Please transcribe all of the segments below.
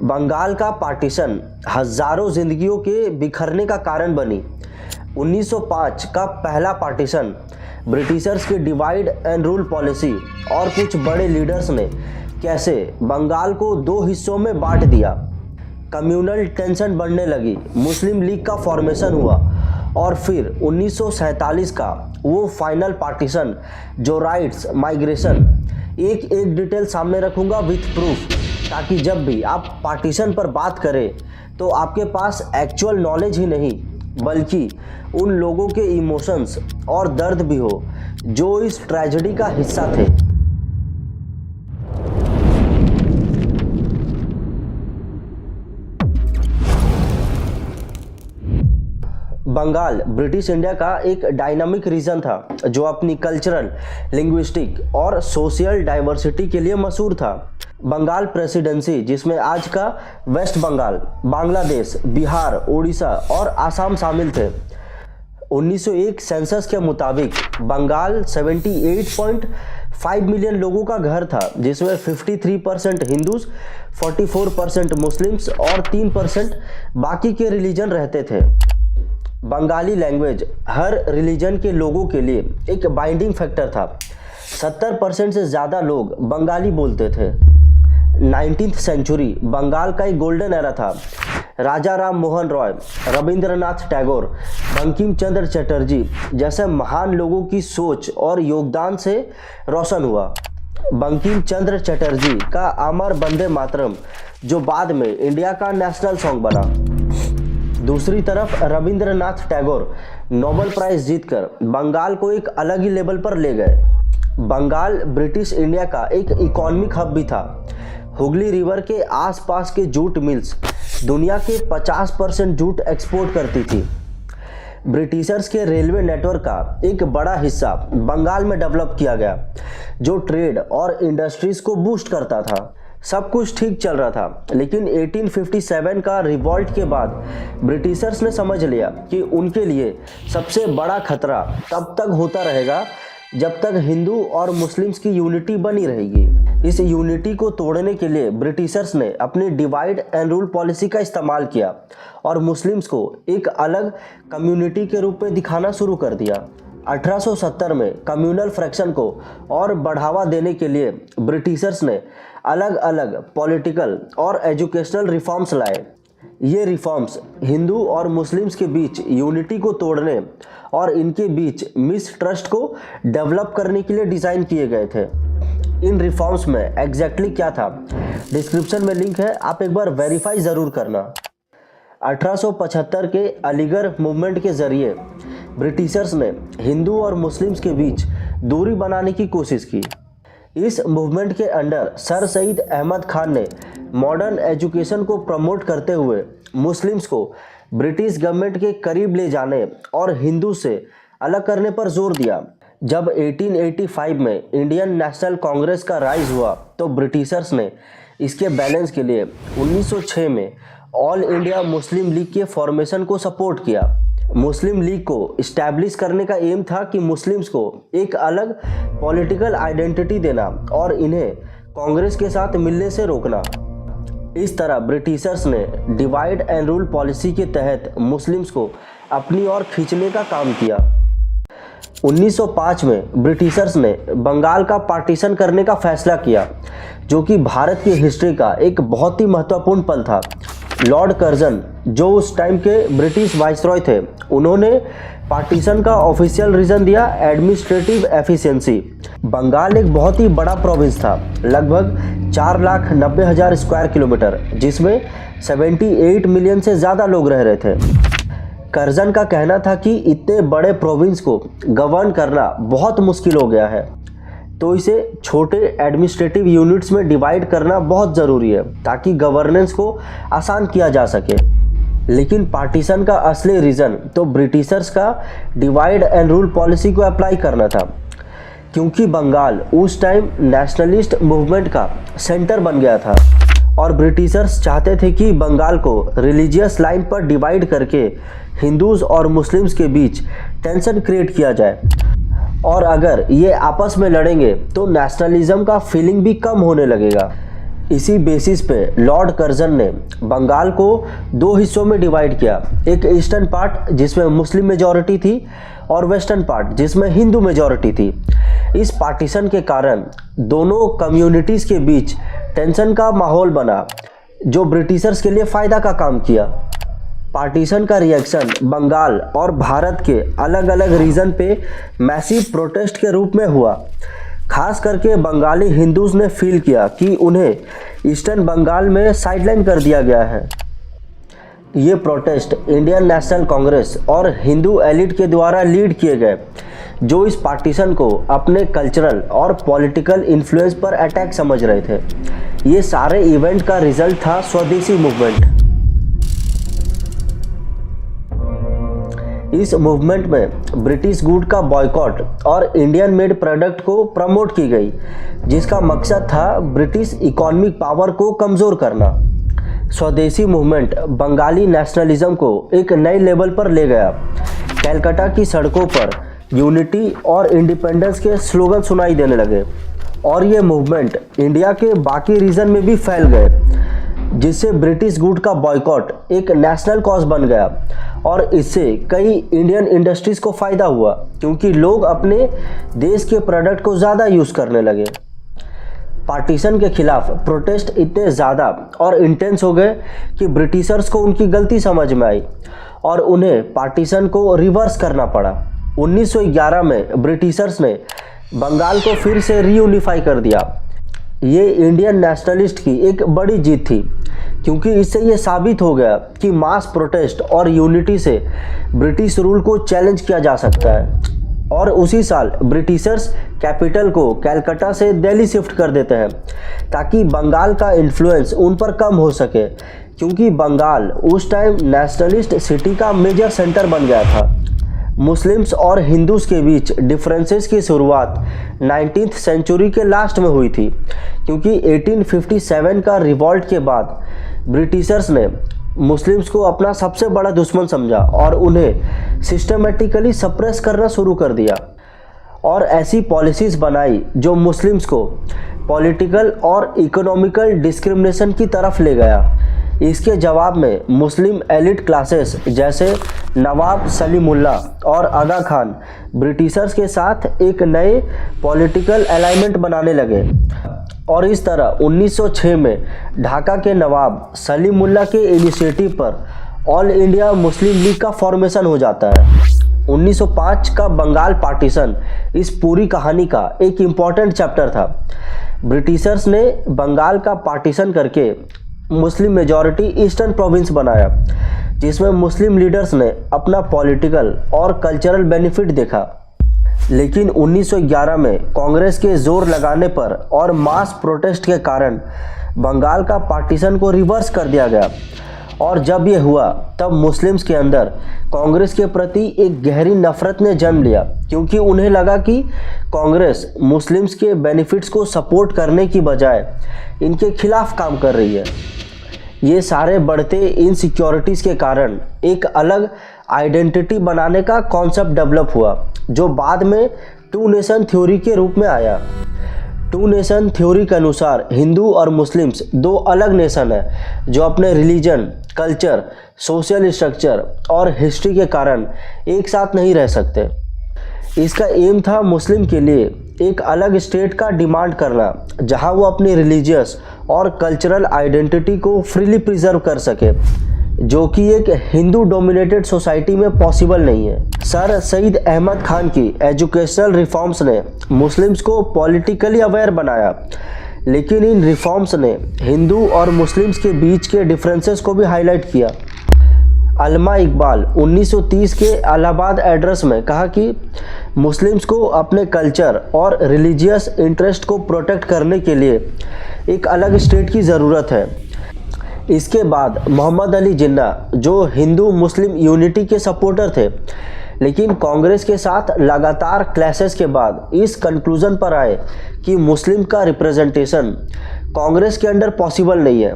बंगाल का पार्टीशन हजारों जिंदगियों के बिखरने का कारण बनी। 1905 का पहला पार्टीशन ब्रिटिशर्स की डिवाइड एंड रूल पॉलिसी और कुछ बड़े लीडर्स ने कैसे बंगाल को दो हिस्सों में बांट दिया। कम्युनल टेंशन बढ़ने लगी, मुस्लिम लीग का फॉर्मेशन हुआ और फिर 1947 का वो फाइनल पार्टीशन जो राइट्स, माइग्रेशन, एक एक डिटेल सामने रखूंगा विथ प्रूफ, ताकि जब भी आप पार्टीशन पर बात करें तो आपके पास एक्चुअल नॉलेज ही नहीं बल्कि उन लोगों के इमोशंस और दर्द भी हो जो इस ट्रेजेडी का हिस्सा थे। बंगाल ब्रिटिश इंडिया का एक डायनामिक रीजन था जो अपनी कल्चरल, लिंग्विस्टिक और सोशल डाइवर्सिटी के लिए मशहूर था। बंगाल प्रेसिडेंसी, जिसमें आज का वेस्ट बंगाल, बांग्लादेश, बिहार, उड़ीसा और आसाम शामिल थे। 1901 सेंसस के मुताबिक बंगाल 78.5 मिलियन लोगों का घर था, जिसमें 53% हिंदूज, 44% मुस्लिम्स और 3% बाकी के रिलीजन रहते थे। बंगाली लैंग्वेज हर रिलीजन के लोगों के लिए एक बाइंडिंग फैक्टर था। 70% से ज़्यादा लोग बंगाली बोलते थे। 19th सेंचुरी बंगाल का एक गोल्डन एरा था। राजा राम मोहन रॉय, रविंद्रनाथ टैगोर, बंकिम चंद्र चटर्जी जैसे महान लोगों की सोच और योगदान से रोशन हुआ। बंकिम चंद्र चटर्जी का अमर वंदे मातरम जो बाद में इंडिया का नेशनल सॉन्ग बना। दूसरी तरफ रविंद्रनाथ टैगोर नोबेल प्राइज जीतकर बंगाल को एक अलग ही लेवल पर ले गए। बंगाल ब्रिटिश इंडिया का एक इकोनॉमिक हब भी था। हुगली रिवर के आसपास के जूट मिल्स दुनिया के 50% जूट एक्सपोर्ट करती थी। ब्रिटिशर्स के रेलवे नेटवर्क का एक बड़ा हिस्सा बंगाल में डेवलप किया गया जो ट्रेड और इंडस्ट्रीज को बूस्ट करता था। सब कुछ ठीक चल रहा था, लेकिन 1857 का रिवॉल्ट के बाद ब्रिटिशर्स ने समझ लिया कि उनके लिए सबसे बड़ा खतरा तब तक होता रहेगा जब तक हिंदू और मुस्लिम्स की यूनिटी बनी रहेगी। इस यूनिटी को तोड़ने के लिए ब्रिटिशर्स ने अपनी डिवाइड एंड रूल पॉलिसी का इस्तेमाल किया और मुस्लिम्स को एक अलग कम्युनिटी के रूप में दिखाना शुरू कर दिया। 1870 में कम्युनल फ्रैक्शन को और बढ़ावा देने के लिए ब्रिटिशर्स ने अलग अलग पॉलिटिकल और एजुकेशनल रिफॉर्म्स लाए। ये रिफॉर्म्स हिंदू और मुस्लिम्स के बीच यूनिटी को तोड़ने और इनके बीच मिसट्रस्ट को डेवलप करने के लिए डिज़ाइन किए गए थे। इन रिफॉर्म्स में एग्जैक्टली क्या था, डिस्क्रिप्शन में लिंक है, आप एक बार वेरीफाई ज़रूर करना। 1875 के अलीगढ़ मूवमेंट के जरिए ब्रिटिशर्स ने हिंदू और मुस्लिम्स के बीच दूरी बनाने की कोशिश की। इस मूवमेंट के अंडर सर सईद अहमद खान ने मॉडर्न एजुकेशन को प्रमोट करते हुए मुस्लिम्स को ब्रिटिश गवर्नमेंट के करीब ले जाने और हिंदू से अलग करने पर जोर दिया। जब 1885 में इंडियन नेशनल कांग्रेस का राइज हुआ तो ब्रिटिशर्स ने इसके बैलेंस के लिए 1906 में ऑल इंडिया मुस्लिम लीग के फॉर्मेशन को सपोर्ट किया। मुस्लिम लीग को इस्टेब्लिश करने का एम था कि मुस्लिम्स को एक अलग पॉलिटिकल आइडेंटिटी देना और इन्हें कांग्रेस के साथ मिलने से रोकना। इस तरह ब्रिटिशर्स ने डिवाइड एंड रूल पॉलिसी के तहत मुस्लिम्स को अपनी ओर खींचने का काम किया। 1905 में ब्रिटिशर्स ने बंगाल का पार्टीशन करने का फैसला किया, जो कि भारत की हिस्ट्री का एक बहुत ही महत्वपूर्ण पल था। लॉर्ड कर्जन, जो उस टाइम के ब्रिटिश वाइसरॉय थे, उन्होंने पार्टीशन का ऑफिशियल रीज़न दिया एडमिनिस्ट्रेटिव एफिशिएंसी। बंगाल एक बहुत ही बड़ा प्रोविंस था, लगभग 4,90,000 स्क्वायर किलोमीटर, जिसमें 78 मिलियन से ज़्यादा लोग रह रहे थे। कर्जन का कहना था कि इतने बड़े प्रोविंस को गवर्न करना बहुत मुश्किल हो गया है, तो इसे छोटे एडमिनिस्ट्रेटिव यूनिट्स में डिवाइड करना बहुत ज़रूरी है ताकि गवर्नेंस को आसान किया जा सके। लेकिन पार्टीशन का असली रीज़न तो ब्रिटिशर्स का डिवाइड एंड रूल पॉलिसी को अप्लाई करना था, क्योंकि बंगाल उस टाइम नेशनलिस्ट मूवमेंट का सेंटर बन गया था और ब्रिटिशर्स चाहते थे कि बंगाल को रिलीजियस लाइन पर डिवाइड करके हिंदूज और मुस्लिम्स के बीच टेंशन क्रिएट किया जाए, और अगर ये आपस में लड़ेंगे तो नेशनलिज्म का फीलिंग भी कम होने लगेगा। इसी बेसिस पे लॉर्ड कर्जन ने बंगाल को दो हिस्सों में डिवाइड किया, एक ईस्टर्न पार्ट जिसमें मुस्लिम मेजॉरिटी थी और वेस्टर्न पार्ट जिसमें हिंदू मेजॉरिटी थी। इस पार्टीशन के कारण दोनों कम्युनिटीज़ के बीच टेंशन का माहौल बना, जो ब्रिटिशर्स के लिए फ़ायदा का काम किया। पार्टीशन का रिएक्शन बंगाल और भारत के अलग अलग रीजन पे मैसिव प्रोटेस्ट के रूप में हुआ। खास करके बंगाली हिंदूज ने फील किया कि उन्हें ईस्टर्न बंगाल में साइडलाइन कर दिया गया है। ये प्रोटेस्ट इंडियन नेशनल कांग्रेस और हिंदू एलिट के द्वारा लीड किए गए, जो इस पार्टीशन को अपने कल्चरल और पॉलिटिकल इन्फ्लुएंस पर अटैक समझ रहे थे। ये सारे इवेंट का रिजल्ट था स्वदेशी मूवमेंट। इस मूवमेंट में ब्रिटिश गुड का बॉयकॉट और इंडियन मेड प्रोडक्ट को प्रमोट की गई, जिसका मकसद था ब्रिटिश इकोनॉमिक पावर को कमज़ोर करना। स्वदेशी मूवमेंट बंगाली नेशनलिज्म को एक नए लेवल पर ले गया। कलकत्ता की सड़कों पर यूनिटी और इंडिपेंडेंस के स्लोगन सुनाई देने लगे और ये मूवमेंट इंडिया के बाकी रीजन में भी फैल गए, जिससे ब्रिटिश गुड का बॉयकॉट एक नेशनल कॉज बन गया और इससे कई इंडियन इंडस्ट्रीज़ को फ़ायदा हुआ, क्योंकि लोग अपने देश के प्रोडक्ट को ज़्यादा यूज़ करने लगे। पार्टीशन के खिलाफ प्रोटेस्ट इतने ज़्यादा और इंटेंस हो गए कि ब्रिटिशर्स को उनकी गलती समझ में आई और उन्हें पार्टीशन को रिवर्स करना पड़ा। 1911 में ब्रिटिशर्स ने बंगाल को फिर से रीयूनिफाई कर दिया। ये इंडियन नेशनलिस्ट की एक बड़ी जीत थी, क्योंकि इससे ये साबित हो गया कि मास प्रोटेस्ट और यूनिटी से ब्रिटिश रूल को चैलेंज किया जा सकता है। और उसी साल ब्रिटिशर्स कैपिटल को कलकत्ता से दिल्ली शिफ्ट कर देते हैं, ताकि बंगाल का इन्फ्लुएंस उन पर कम हो सके, क्योंकि बंगाल उस टाइम नेशनलिस्ट सिटी का मेजर सेंटर बन गया था। मुस्लिम्स और हिंदूज के बीच डिफरेंसेस की शुरुआत 19th सेंचुरी के लास्ट में हुई थी, क्योंकि 1857 का रिवॉल्ट के बाद ब्रिटिशर्स ने मुस्लिम्स को अपना सबसे बड़ा दुश्मन समझा और उन्हें सिस्टमेटिकली सप्रेस करना शुरू कर दिया और ऐसी पॉलिसीज़ बनाई जो मुस्लिम्स को पॉलिटिकल और इकोनॉमिकल डिस्क्रिमिनेशन की तरफ ले गया। इसके जवाब में मुस्लिम एलिट क्लासेस जैसे नवाब सलीमुल्लाह और आगा खान ब्रिटिशर्स के साथ एक नए पॉलिटिकल अलाइनमेंट बनाने लगे और इस तरह 1906 में ढाका के नवाब सलीमुल्लाह के इनिशिएटिव पर ऑल इंडिया मुस्लिम लीग का फॉर्मेशन हो जाता है। 1905 का बंगाल पार्टीशन इस पूरी कहानी का एक इम्पॉर्टेंट चैप्टर था। ब्रिटिशर्स ने बंगाल का पार्टीशन करके मुस्लिम मेजॉरिटी ईस्टर्न प्रोविंस बनाया, जिसमें मुस्लिम लीडर्स ने अपना पॉलिटिकल और कल्चरल बेनिफिट देखा। लेकिन 1911 में कांग्रेस के जोर लगाने पर और मास प्रोटेस्ट के कारण बंगाल का पार्टीशन को रिवर्स कर दिया गया और जब ये हुआ तब मुस्लिम्स के अंदर कांग्रेस के प्रति एक गहरी नफरत ने जन्म लिया, क्योंकि उन्हें लगा कि कांग्रेस मुस्लिम्स के बेनिफिट्स को सपोर्ट करने की बजाय इनके खिलाफ काम कर रही है। ये सारे बढ़ते इनसिक्योरिटीज़ के कारण एक अलग आइडेंटिटी बनाने का कॉन्सेप्ट डेवलप हुआ, जो बाद में टू नेशन थ्योरी के रूप में आया। टू नेशन थ्योरी के अनुसार हिंदू और मुस्लिम्स दो अलग नेशन हैं, जो अपने रिलीजन, कल्चर, सोशल स्ट्रक्चर और हिस्ट्री के कारण एक साथ नहीं रह सकते। इसका एम था मुस्लिम के लिए एक अलग स्टेट का डिमांड करना, जहां वो अपनी रिलीजियस और कल्चरल आइडेंटिटी को फ्रीली प्रिजर्व कर सके, जो कि एक हिंदू डोमिनेटेड सोसाइटी में पॉसिबल नहीं है। सर सईद अहमद खान की एजुकेशनल रिफॉर्म्स ने मुस्लिम्स को पॉलिटिकली अवेयर बनाया, लेकिन इन रिफॉर्म्स ने हिंदू और मुस्लिम्स के बीच के डिफरेंसेस को भी हाईलाइट किया। अल्मा इकबाल 1930 के इलाहाबाद एड्रेस में कहा कि मुस्लिम्स को अपने कल्चर और रिलीजियस इंटरेस्ट को प्रोटेक्ट करने के लिए एक अलग स्टेट की ज़रूरत है। इसके बाद मोहम्मद अली जिन्ना, जो हिंदू मुस्लिम यूनिटी के सपोर्टर थे, लेकिन कांग्रेस के साथ लगातार क्लैशेस के बाद इस कंक्लूजन पर आए कि मुस्लिम का रिप्रेजेंटेशन कांग्रेस के अंडर पॉसिबल नहीं है।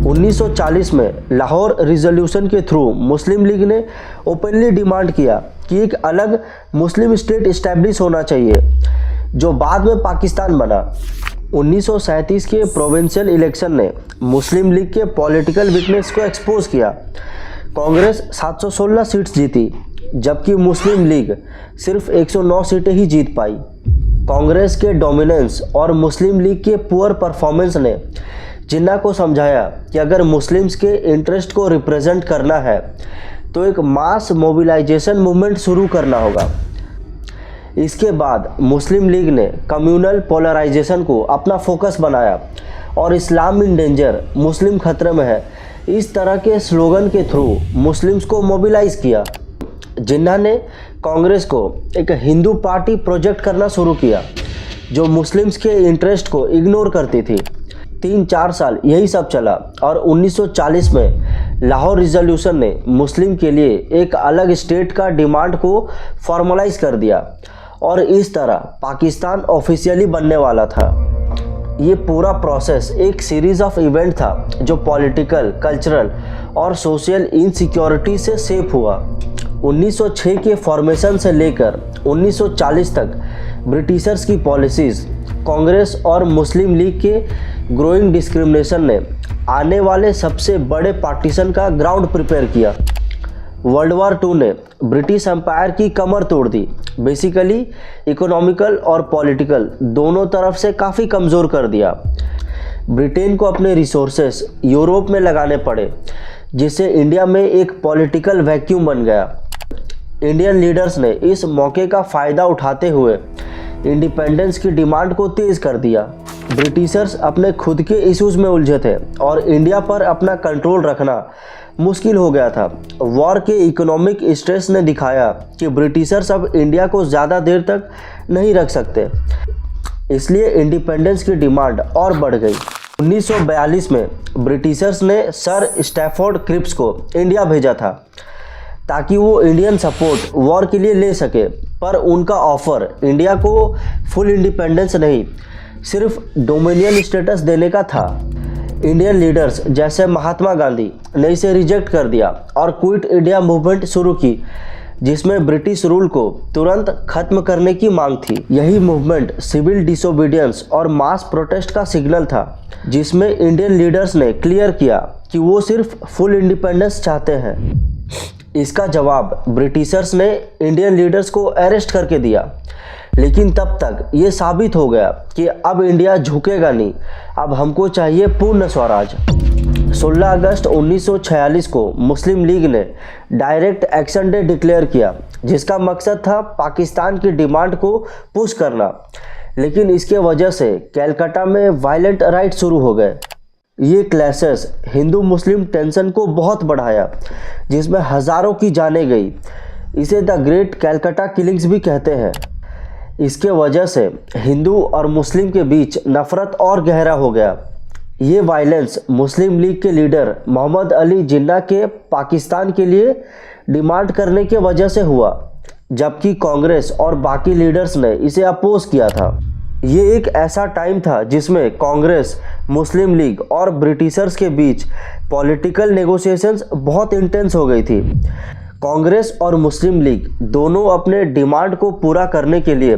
1940 में लाहौर रिजोल्यूशन के थ्रू मुस्लिम लीग ने ओपनली डिमांड किया कि एक अलग मुस्लिम स्टेट इस्टेब्लिश होना चाहिए, जो बाद में पाकिस्तान बना। 1937 के प्रोविंशियल इलेक्शन ने मुस्लिम लीग के पॉलिटिकल वीकनेस को एक्सपोज किया। कांग्रेस 716 सीट्स जीती, जबकि मुस्लिम लीग सिर्फ 109 सीटें ही जीत पाई। कांग्रेस के डोमिनेंस और मुस्लिम लीग के पुअर परफॉर्मेंस ने जिन्ना को समझाया कि अगर मुस्लिम्स के इंटरेस्ट को रिप्रेजेंट करना है तो एक मास मोबिलाइजेशन मूवमेंट शुरू करना होगा। इसके बाद मुस्लिम लीग ने कम्युनल पोलराइजेशन को अपना फोकस बनाया और इस्लाम इन डेंजर, मुस्लिम खतरे में है, इस तरह के स्लोगन के थ्रू मुस्लिम्स को मोबिलाइज किया। जिन्ना ने कांग्रेस को एक हिंदू पार्टी प्रोजेक्ट करना शुरू किया जो मुस्लिम्स के इंटरेस्ट को इग्नोर करती थी। 3-4 साल यही सब चला और 1940 में लाहौर रिजोल्यूशन ने मुस्लिम के लिए एक अलग स्टेट का डिमांड को फॉर्मलाइज कर दिया और इस तरह पाकिस्तान ऑफिशियली बनने वाला था। ये पूरा प्रोसेस एक सीरीज ऑफ इवेंट था जो पॉलिटिकल, कल्चरल और सोशल इनसिक्योरिटी से सेफ हुआ। 1906 के फॉर्मेशन से लेकर 1940 तक ब्रिटिशर्स की पॉलिसीज़, कांग्रेस और मुस्लिम लीग के ग्रोइंग डिस्क्रिमिनेशन ने आने वाले सबसे बड़े पार्टीशन का ग्राउंड प्रिपेयर किया। वर्ल्ड वॉर 2 ने ब्रिटिश एम्पायर की कमर तोड़ दी, बेसिकली इकोनॉमिकल और पॉलिटिकल दोनों तरफ से काफ़ी कमज़ोर कर दिया। ब्रिटेन को अपने रिसोर्सेस यूरोप में लगाने पड़े, जिससे इंडिया में एक पॉलिटिकल वैक्यूम बन गया। इंडियन लीडर्स ने इस मौके का फ़ायदा उठाते हुए इंडिपेंडेंस की डिमांड को तेज़ कर दिया। ब्रिटिशर्स अपने खुद के इश्यूज़ में उलझे थे और इंडिया पर अपना कंट्रोल रखना मुश्किल हो गया था। वॉर के इकोनॉमिक स्ट्रेस ने दिखाया कि ब्रिटिशर्स अब इंडिया को ज़्यादा देर तक नहीं रख सकते, इसलिए इंडिपेंडेंस की डिमांड और बढ़ गई। 1942 में ब्रिटिशर्स ने सर स्टैफोर्ड क्रिप्स को इंडिया भेजा था ताकि वो इंडियन सपोर्ट वॉर के लिए ले सके, पर उनका ऑफर इंडिया को फुल इंडिपेंडेंस नहीं, सिर्फ डोमिनियन स्टेटस देने का था। इंडियन लीडर्स जैसे महात्मा गांधी ने इसे रिजेक्ट कर दिया और क्विट इंडिया मूवमेंट शुरू की, जिसमें ब्रिटिश रूल को तुरंत खत्म करने की मांग थी। यही मूवमेंट सिविल डिसोबीडियंस और मास प्रोटेस्ट का सिग्नल था, जिसमें इंडियन लीडर्स ने क्लियर किया कि वो सिर्फ फुल इंडिपेंडेंस चाहते हैं। इसका जवाब ब्रिटिशर्स ने इंडियन लीडर्स को अरेस्ट करके दिया, लेकिन तब तक ये साबित हो गया कि अब इंडिया झुकेगा नहीं, अब हमको चाहिए पूर्ण स्वराज। 16 अगस्त 1946 को मुस्लिम लीग ने डायरेक्ट एक्शन डे डिक्लेयर किया, जिसका मकसद था पाकिस्तान की डिमांड को पुश करना, लेकिन इसके वजह से कलकत्ता में वायलेंट राइट शुरू हो गए। ये क्लैशेस हिंदू मुस्लिम टेंशन को बहुत बढ़ाया, जिसमें हज़ारों की जानें गई। इसे द ग्रेट कलकत्ता किलिंग्स भी कहते हैं। इसके वजह से हिंदू और मुस्लिम के बीच नफरत और गहरा हो गया। ये वायलेंस मुस्लिम लीग के लीडर मोहम्मद अली जिन्ना के पाकिस्तान के लिए डिमांड करने के वजह से हुआ, जबकि कांग्रेस और बाकी लीडर्स ने इसे अपोज किया था। ये एक ऐसा टाइम था जिसमें कांग्रेस, मुस्लिम लीग और ब्रिटिशर्स के बीच पॉलिटिकल नेगोशिएशंस बहुत इंटेंस हो गई थी। कांग्रेस और मुस्लिम लीग दोनों अपने डिमांड को पूरा करने के लिए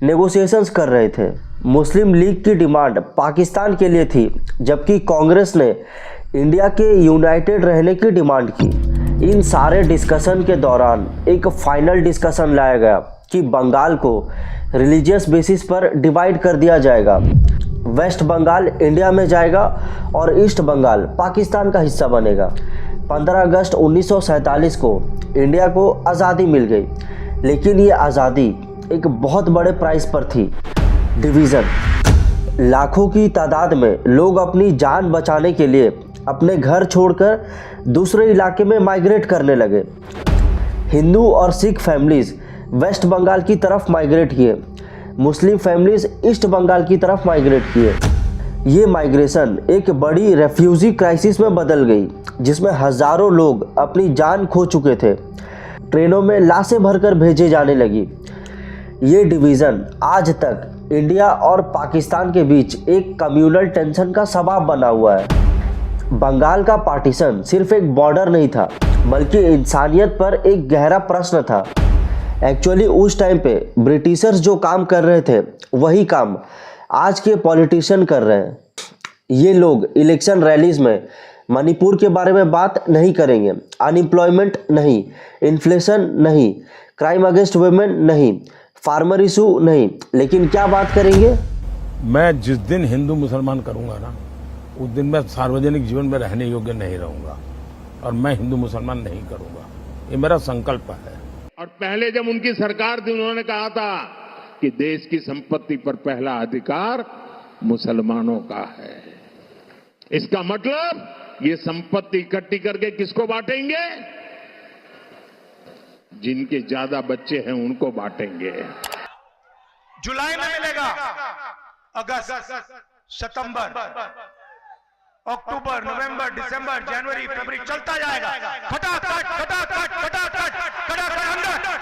नेगोशिएशंस कर रहे थे। मुस्लिम लीग की डिमांड पाकिस्तान के लिए थी, जबकि कांग्रेस ने इंडिया के यूनाइटेड रहने की डिमांड की। इन सारे डिस्कशन के दौरान एक फाइनल डिस्कशन लाया गया कि बंगाल को रिलीजियस बेसिस पर डिवाइड कर दिया जाएगा। वेस्ट बंगाल इंडिया में जाएगा और ईस्ट बंगाल पाकिस्तान का हिस्सा बनेगा। 15 अगस्त 1947 को इंडिया को आज़ादी मिल गई, लेकिन ये आज़ादी एक बहुत बड़े प्राइस पर थी, डिवीज़न। लाखों की तादाद में लोग अपनी जान बचाने के लिए अपने घर छोड़कर दूसरे इलाके में माइग्रेट करने लगे। हिंदू और सिख फैमिलीज़ वेस्ट बंगाल की तरफ माइग्रेट किए, मुस्लिम फैमिलीज़ ईस्ट बंगाल की तरफ माइग्रेट किए। ये माइग्रेशन एक बड़ी रेफ्यूजी क्राइसिस में बदल गई, जिसमें हज़ारों लोग अपनी जान खो चुके थे। ट्रेनों में लाशें भरकर भेजे जाने लगी। ये डिवीज़न आज तक इंडिया और पाकिस्तान के बीच एक कम्युनल टेंशन का सबब बना हुआ है। बंगाल का पार्टीशन सिर्फ एक बॉर्डर नहीं था, बल्कि इंसानियत पर एक गहरा प्रश्न था। एक्चुअली उस टाइम पे ब्रिटिशर्स जो काम कर रहे थे वही काम आज के पॉलिटिशियन कर रहे हैं। ये लोग इलेक्शन रैलीज में मणिपुर के बारे में बात नहीं करेंगे, अनएम्प्लॉयमेंट नहीं, इन्फ्लेशन नहीं, क्राइम अगेंस्ट वुमेन नहीं, फार्मर इशू नहीं, लेकिन क्या बात करेंगे? मैं जिस दिन हिंदू मुसलमान करूंगा ना, उस दिन मैं सार्वजनिक जीवन में रहने योग्य नहीं रहूंगा और मैं हिंदू मुसलमान नहीं करूंगा। ये मेरा संकल्प है। और पहले जब उनकी सरकार थी, उन्होंने कहा था कि देश की संपत्ति पर पहला अधिकार मुसलमानों का है। इसका मतलब ये संपत्ति इकट्ठी करके किसको बांटेंगे? जिनके ज्यादा बच्चे हैं उनको बांटेंगे। जुलाई में मिलेगा, अगस्त, सितंबर, अक्टूबर, नवंबर, दिसंबर, जनवरी, फरवरी चलता जाएगा। फटाफट फटाफट फटाफट फटाफट अंदर।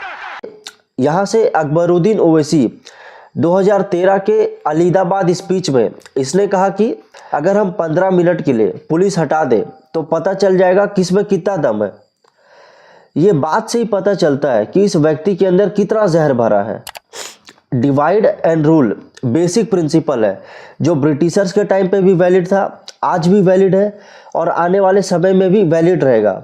यहाँ से अकबरुद्दीन ओवैसी 2013 के अलीदाबाद स्पीच में इसने कहा कि अगर हम 15 मिनट के लिए पुलिस हटा दें तो पता चल जाएगा किसमें कितना दम है। ये बात से ही पता चलता है कि इस व्यक्ति के अंदर कितना जहर भरा है। Divide and rule basic principle है जो ब्रिटिशर्स के टाइम पे भी वैलिड था, आज भी वैलिड है और आने वाले समय में भी वैलिड रहेगा।